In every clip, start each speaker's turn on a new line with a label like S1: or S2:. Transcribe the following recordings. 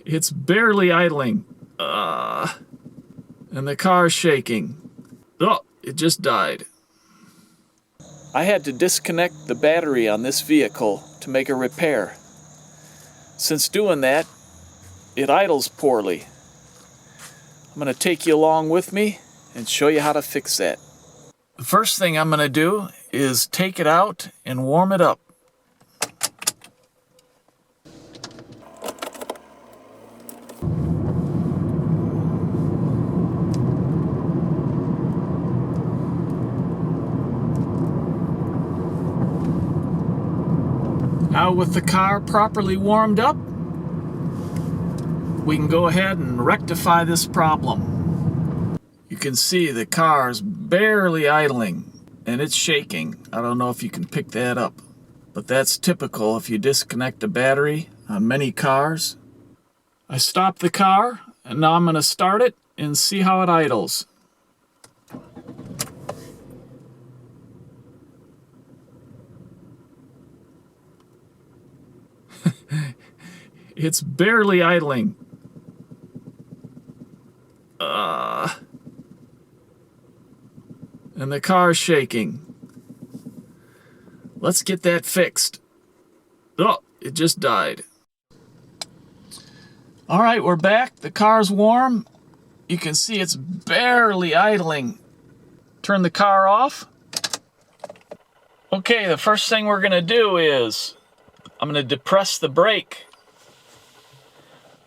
S1: It's barely idling. And the car's shaking. Oh, it just died. I had to disconnect the battery on this vehicle to make a repair. Since doing that, it idles poorly. I'm going to take you along with me and show you how to fix that. The first thing I'm going to do is take it out and warm it up. Now with the car properly warmed up, we can go ahead and rectify this problem. You can see the car's barely idling and it's shaking. I don't know if you can pick that up, but that's typical if you disconnect a battery on many cars. I stopped the car and now I'm going to start it and see how it idles. It's barely idling. And the car's shaking. Let's get that fixed. Oh, it just died. All right, we're back. The car's warm. You can see it's barely idling. Turn the car off. Okay, the first thing we're gonna do is I'm gonna depress the brake.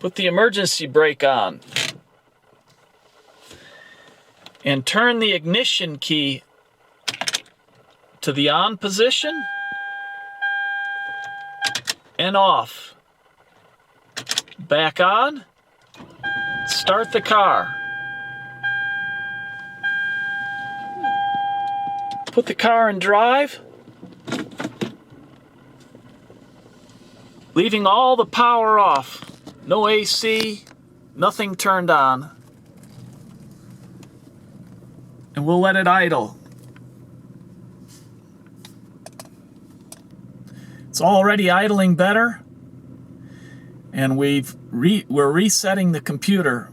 S1: Put the emergency brake on. And turn the ignition key to the on position and off. Back on. Start the car. Put the car in drive. Leaving all the power off. No AC, nothing turned on. And we'll let it idle. It's already idling better. And we're resetting the computer.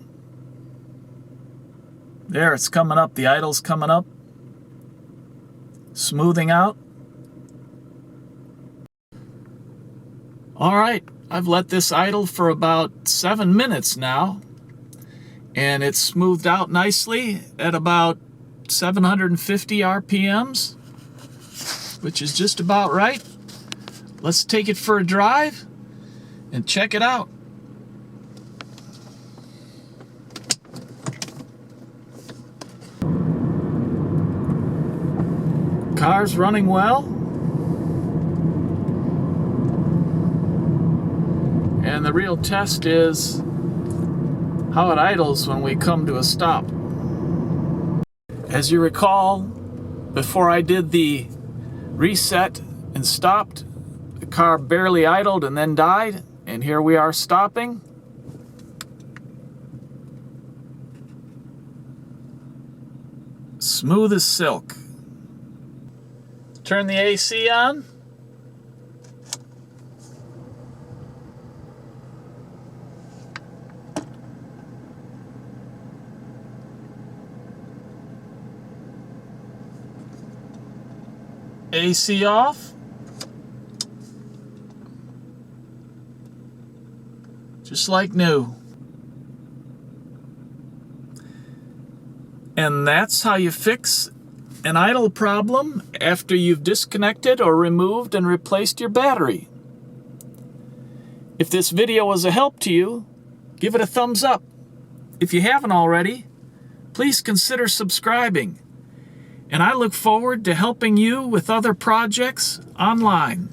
S1: There, it's coming up. The idle's coming up. Smoothing out. All right, I've let this idle for about 7 minutes now. And it's smoothed out nicely at about 750 RPMs, which is just about right. Let's take it for a drive and check it out. Car's running well. And the real test is how it idles when we come to a stop. As you recall, before I did the reset and stopped, the car barely idled and then died, and here we are stopping. Smooth as silk. Turn the AC on. AC off. Just like new. And that's how you fix an idle problem after you've disconnected or removed and replaced your battery. If this video was a help to you, give it a thumbs up. If you haven't already, please consider subscribing. And I look forward to helping you with other projects online.